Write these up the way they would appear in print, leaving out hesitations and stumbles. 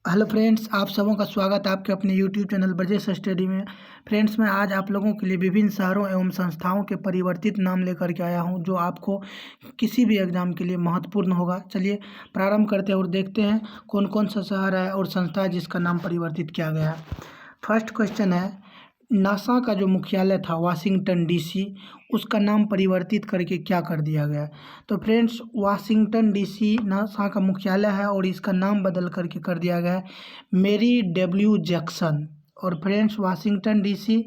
Hello friends, आप सबों का स्वागत है आपके अपने यूट्यूब चैनल ब्रजेश स्टडी में। फ्रेंड्स, मैं आज आप लोगों के लिए विभिन्न शहरों एवं संस्थाओं के परिवर्तित नाम लेकर के आया हूं, जो आपको किसी भी एग्जाम के लिए महत्वपूर्ण होगा। चलिए प्रारंभ करते हैं और देखते हैं कौन कौन सा शहर है और संस्था है जिसका नाम परिवर्तित किया गया है। फर्स्ट क्वेश्चन है, नासा का जो मुख्यालय था वाशिंगटन डीसी, उसका नाम परिवर्तित करके क्या कर दिया गया। तो फ्रेंड्स, वाशिंगटन डीसी नासा का मुख्यालय है और इसका नाम बदल करके कर दिया गया है मेरी डब्ल्यू जैक्सन। और फ्रेंड्स, वाशिंगटन डीसी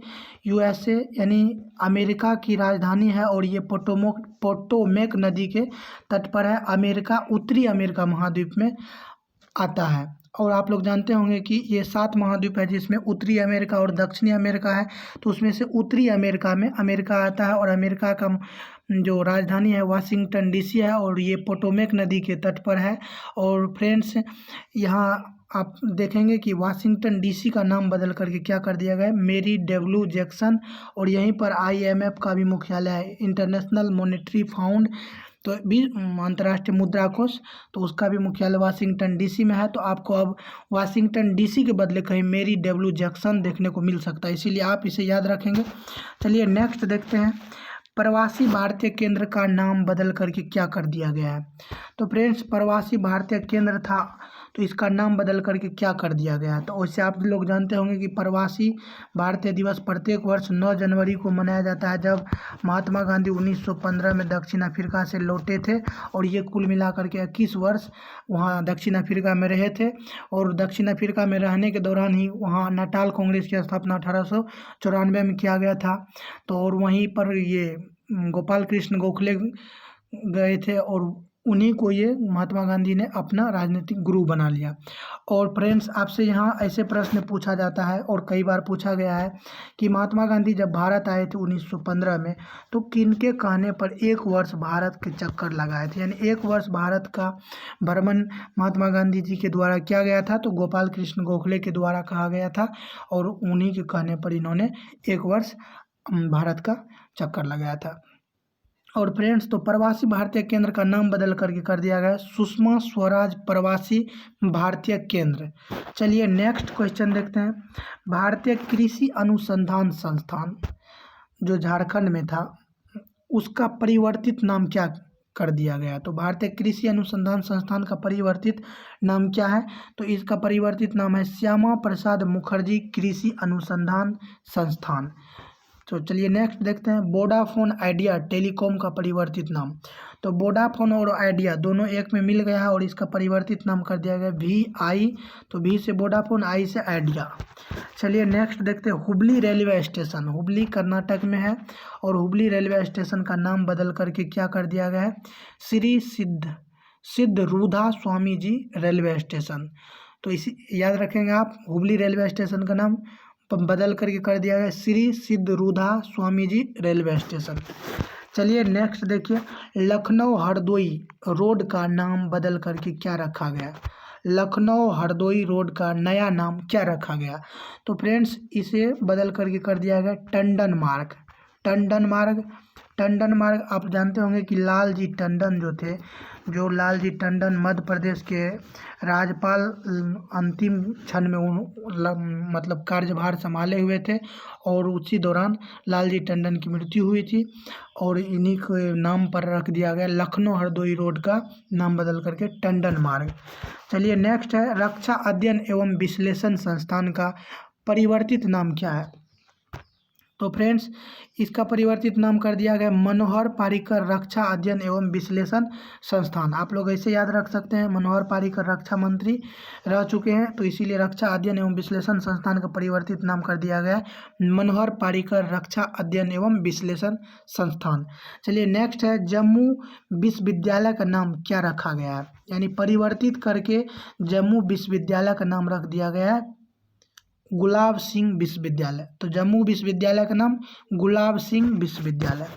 यूएसए यानी अमेरिका की राजधानी है और ये पोटोमेक नदी के तट पर है। अमेरिका उत्तरी अमेरिका महाद्वीप में आता है। और आप लोग जानते होंगे कि ये 7 महाद्वीप है, जिसमें उत्तरी अमेरिका और दक्षिणी अमेरिका है। तो उसमें से उत्तरी अमेरिका में अमेरिका आता है और अमेरिका का जो राजधानी है वाशिंगटन डीसी है और ये पोटोमेक नदी के तट पर है। और फ्रेंड्स, यहाँ आप देखेंगे कि वाशिंगटन डीसी का नाम बदल करके क्या कर दिया गया है, मेरी डब्ल्यू जैक्सन। और यहीं पर आईएमएफ का भी मुख्यालय है, इंटरनेशनल मॉनेटरी फंड, तो भी अंतर्राष्ट्रीय मुद्रा कोष, तो उसका भी मुख्यालय वाशिंगटन डीसी में है। तो आपको अब वाशिंगटन डीसी के बदले कहीं मेरी डब्ल्यू जैक्सन देखने को मिल सकता है, इसीलिए आप इसे याद रखेंगे। चलिए नेक्स्ट देखते हैं, प्रवासी भारतीय केंद्र का नाम बदल करके क्या कर दिया गया है। तो फ्रेंड्स, प्रवासी भारतीय केंद्र था तो इसका नाम बदल करके क्या कर दिया गया है। तो वैसे आप लोग जानते होंगे कि प्रवासी भारतीय दिवस प्रत्येक वर्ष 9 जनवरी को मनाया जाता है, जब महात्मा गांधी 1915 में दक्षिण अफ्रीका से लौटे थे। और ये कुल मिलाकर के 21 वर्ष वहाँ दक्षिण अफ्रीका में रहे थे। और दक्षिण अफ्रीका में रहने के दौरान ही वहाँ नाटाल कांग्रेस की स्थापना 1894 में किया गया था। तो और वहीं पर ये गोपाल कृष्ण गोखले गए थे और उन्हीं को ये महात्मा गांधी ने अपना राजनीतिक गुरु बना लिया। और फ्रेंड्स, आपसे यहाँ ऐसे प्रश्न पूछा जाता है और कई बार पूछा गया है कि महात्मा गांधी जब भारत आए थे 1915 में, तो किनके कहने पर 1 वर्ष भारत के चक्कर लगाए थे, यानी 1 वर्ष भारत का भ्रमण महात्मा गांधी जी के द्वारा किया गया था। तो गोपाल कृष्ण गोखले के द्वारा कहा गया था और उन्हीं के कहने पर इन्होंने 1 वर्ष भारत का चक्कर लगाया था। और फ्रेंड्स, तो प्रवासी भारतीय केंद्र का नाम बदल करके कर दिया गया सुषमा स्वराज प्रवासी भारतीय केंद्र। चलिए नेक्स्ट क्वेश्चन देखते हैं, भारतीय कृषि अनुसंधान संस्थान जो झारखंड में था, उसका परिवर्तित नाम क्या कर दिया गया। तो भारतीय कृषि अनुसंधान संस्थान का परिवर्तित नाम क्या है। तो इसका परिवर्तित नाम है श्यामा प्रसाद मुखर्जी कृषि अनुसंधान संस्थान। तो चलिए नेक्स्ट देखते हैं, वोडाफोन आइडिया टेलीकॉम का परिवर्तित नाम। तो वोडाफोन और आइडिया दोनों एक में मिल गया है और इसका परिवर्तित नाम कर दिया गया VI। तो V से वोडाफोन, I से आइडिया। चलिए नेक्स्ट देखते हैं, हुबली रेलवे स्टेशन, हुबली कर्नाटक में है और हुबली रेलवे स्टेशन का नाम बदल करके क्या कर दिया गया है, श्री सिद्ध रूधा स्वामी जी रेलवे स्टेशन। तो इसी याद रखेंगे आप, हुबली रेलवे स्टेशन का नाम बदल करके कर दिया गया श्री सिद्ध रूधा स्वामी जी रेलवे स्टेशन। चलिए नेक्स्ट देखिए, लखनऊ हरदोई रोड का नाम बदल करके क्या रखा गया, लखनऊ हरदोई रोड का नया नाम क्या रखा गया। तो फ्रेंड्स, इसे बदल करके कर दिया गया टंडन मार्ग। टंडन मार्ग आप जानते होंगे कि लालजी टंडन जो थे, जो लालजी टंडन मध्य प्रदेश के राज्यपाल अंतिम क्षण में मतलब कार्यभार संभाले हुए थे और उसी दौरान लालजी टंडन की मृत्यु हुई थी और इन्हीं के नाम पर रख दिया गया लखनऊ हरदोई रोड का नाम बदल करके टंडन मार्ग। चलिए नेक्स्ट है, रक्षा अध्ययन एवं विश्लेषण संस्थान का परिवर्तित नाम क्या है। तो फ्रेंड्स, इसका परिवर्तित नाम कर दिया गया मनोहर पारिकर रक्षा अध्ययन एवं विश्लेषण संस्थान। आप लोग ऐसे याद रख सकते हैं, मनोहर पारिकर रक्षा मंत्री रह चुके हैं, तो इसीलिए रक्षा अध्ययन एवं विश्लेषण संस्थान का परिवर्तित नाम कर दिया गया मनोहर पारिकर रक्षा अध्ययन एवं विश्लेषण संस्थान। चलिए नेक्स्ट है, जम्मू विश्वविद्यालय का नाम क्या रखा गया है, यानी परिवर्तित करके जम्मू विश्वविद्यालय का नाम रख दिया गया है गुलाब सिंह विश्वविद्यालय। तो जम्मू विश्वविद्यालय का नाम गुलाब सिंह विश्वविद्यालय।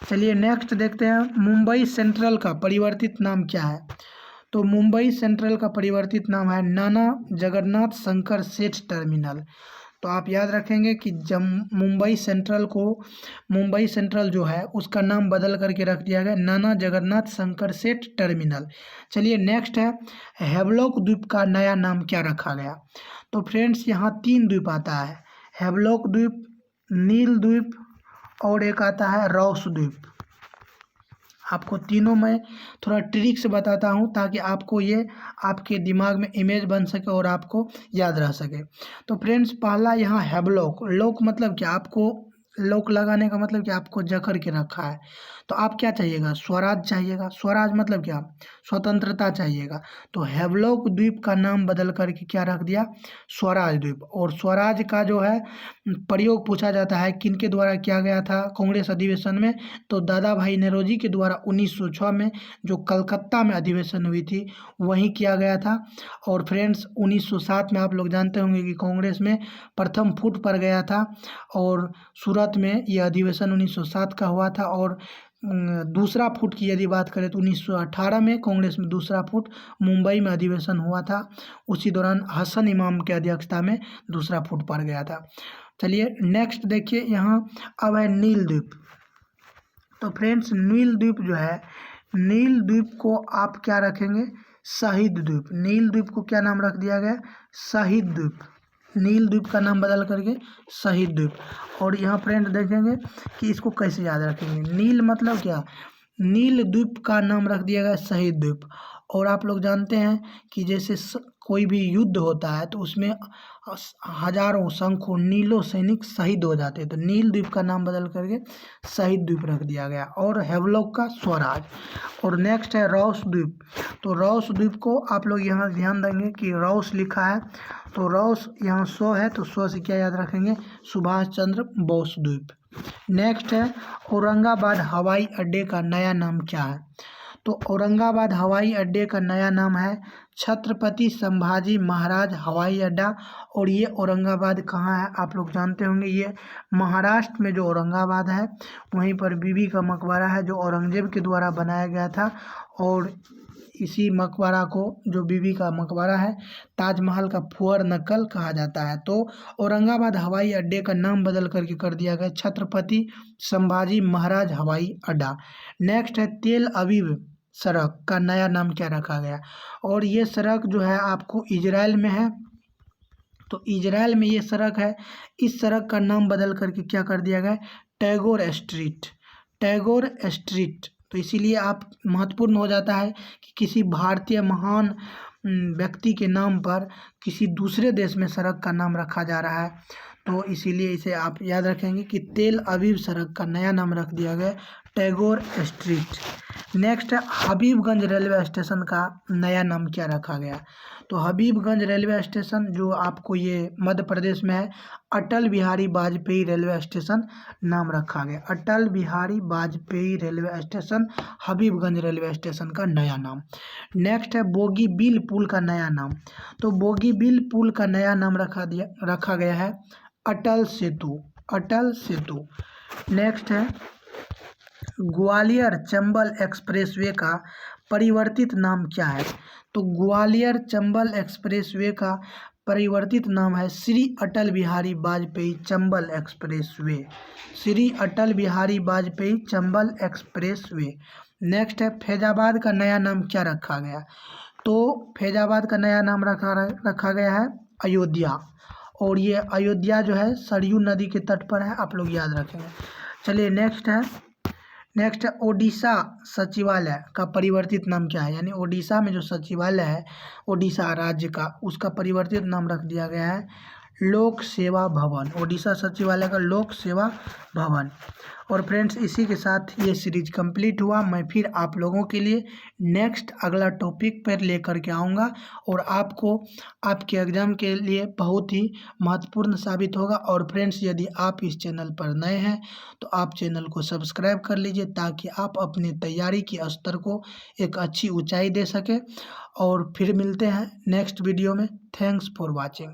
चलिए नेक्स्ट देखते हैं, मुंबई सेंट्रल का परिवर्तित नाम क्या है। तो मुंबई सेंट्रल का परिवर्तित नाम है नाना जगन्नाथ शंकर सेठ टर्मिनल। तो आप याद रखेंगे कि जब मुंबई सेंट्रल जो है उसका नाम बदल करके रख दिया गया नाना जगन्नाथ शंकर सेठ टर्मिनल। चलिए नेक्स्ट है, हेवलॉक द्वीप का नया नाम क्या रखा गया। तो फ्रेंड्स यहाँ 3 द्वीप आता है, हेवलॉक द्वीप, नील द्वीप और एक आता है रॉस द्वीप। आपको तीनों मैं थोड़ा ट्रिक से बताता हूँ ताकि आपको ये आपके दिमाग में इमेज बन सके और आपको याद रह सके। तो फ्रेंड्स पहला यहाँ हैवलॉक, लॉक मतलब क्या, आपको लॉक लगाने का मतलब कि आपको जकड़ के रखा है। तो आप क्या चाहिएगा, स्वराज चाहिएगा। स्वराज मतलब क्या, स्वतंत्रता चाहिएगा। तो हैवलॉक द्वीप का नाम बदल करके क्या रख दिया, स्वराज द्वीप। और स्वराज का जो है प्रयोग पूछा जाता है किनके द्वारा किया गया था कांग्रेस अधिवेशन में, तो दादा भाई नौरोजी के द्वारा 1906 में जो कलकत्ता में अधिवेशन हुई थी वहीं किया गया था। और फ्रेंड्स 1907 में आप लोग जानते होंगे कि कांग्रेस में प्रथम फुट पड़ गया था और सूरत में यह अधिवेशन 1907 का हुआ था। और दूसरा फुट की यदि बात करें तो 1918 में कांग्रेस में दूसरा फुट मुंबई में अधिवेशन हुआ था, उसी दौरान हसन इमाम के अध्यक्षता में दूसरा फुट पड़ गया था। चलिए नेक्स्ट देखिए, यहाँ अब है नील द्वीप। तो फ्रेंड्स नील द्वीप जो है, नील द्वीप को आप क्या रखेंगे, शहीद द्वीप। नील द्वीप को क्या नाम रख दिया गया, शहीद द्वीप। नील द्वीप का नाम बदल करके शहीद द्वीप। और यहाँ फ्रेंड देखेंगे कि इसको कैसे याद रखेंगे, नील मतलब क्या, नील द्वीप का नाम रख दिया गया शहीद द्वीप। और आप लोग जानते हैं कि जैसे कोई भी युद्ध होता है तो उसमें हजारों संख्यों नीलों सैनिक शहीद हो जाते हैं, तो नील द्वीप का नाम बदल करके शहीद द्वीप रख दिया गया। और हेवलॉक का स्वराज। और नेक्स्ट है रॉस द्वीप। तो रॉस द्वीप को आप लोग यहाँ ध्यान देंगे कि रॉस लिखा है, तो रॉस यहाँ 100 है, तो 100 से क्या याद रखेंगे, सुभाष चंद्र बोस द्वीप। नेक्स्ट है औरंगाबाद हवाई अड्डे का नया नाम क्या है। तो औरंगाबाद हवाई अड्डे का नया नाम है छत्रपति संभाजी महाराज हवाई अड्डा। और ये औरंगाबाद कहाँ है, आप लोग जानते होंगे, ये महाराष्ट्र में जो औरंगाबाद है वहीं पर बीबी का मकबरा है जो औरंगजेब के द्वारा बनाया गया था। और इसी मकबरा को, जो बीबी का मकबरा है, ताजमहल का फुअर नकल कहा जाता है। तो औरंगाबाद हवाई अड्डे का नाम बदल करके कर दिया गया छत्रपति संभाजी महाराज हवाई अड्डा। नेक्स्ट है तेल अवीव सड़क का नया नाम क्या रखा गया। और ये सड़क जो है आपको इजराइल में है, तो इजराइल में ये सड़क है, इस सड़क का नाम बदल करके क्या कर दिया गया, टैगोर स्ट्रीट। टैगोर स्ट्रीट, तो इसीलिए आप महत्वपूर्ण हो जाता है कि किसी भारतीय महान व्यक्ति के नाम पर किसी दूसरे देश में सड़क का नाम रखा जा रहा है, तो इसीलिए इसे आप याद रखेंगे कि तेल अवीव सड़क का नया नाम रख दिया गया टैगोर स्ट्रीट। नेक्स्ट है हबीबगंज रेलवे स्टेशन का नया नाम क्या रखा गया। तो हबीबगंज रेलवे स्टेशन जो आपको ये मध्य प्रदेश में है, अटल बिहारी वाजपेयी रेलवे स्टेशन नाम रखा गया। Atal Bihari Vajpayee railway station, Habibganj railway station का नया नाम। नेक्स्ट है बोगीबिल पुल का नया नाम। तो बोगीबिल पुल का नया नाम रखा गया है अटल सेतु। अटल सेतु। नेक्स्ट है ग्वालियर चंबल एक्सप्रेसवे का परिवर्तित नाम क्या है। तो ग्वालियर चंबल एक्सप्रेसवे का परिवर्तित नाम है Shri Atal Bihari Vajpayee Chambal expressway. Shri Atal Bihari Vajpayee Chambal expressway. Next है फैजाबाद का नया नाम क्या रखा गया। तो फैजाबाद का नया नाम रखा गया है अयोध्या। और ये अयोध्या जो है सरयू नदी के तट पर है, आप लोग याद रखेंगे। चलिए नेक्स्ट है ओडिशा सचिवालय का परिवर्तित नाम क्या है। यानी ओडिशा में जो सचिवालय है ओडिशा राज्य का, उसका परिवर्तित नाम रख दिया गया है लोक सेवा भवन। ओडिशा सचिवालय का लोक सेवा भवन। और फ्रेंड्स इसी के साथ ये सीरीज कंप्लीट हुआ। मैं फिर आप लोगों के लिए नेक्स्ट अगला टॉपिक पर लेकर के आऊँगा और आपको आपके एग्ज़ाम के लिए बहुत ही महत्वपूर्ण साबित होगा। और फ्रेंड्स यदि आप इस चैनल पर नए हैं तो आप चैनल को सब्सक्राइब कर लीजिए ताकि आप अपनी तैयारी की स्तर को एक अच्छी ऊंचाई दे सकें। और फिर मिलते हैं नेक्स्ट वीडियो में। Thanks for watching.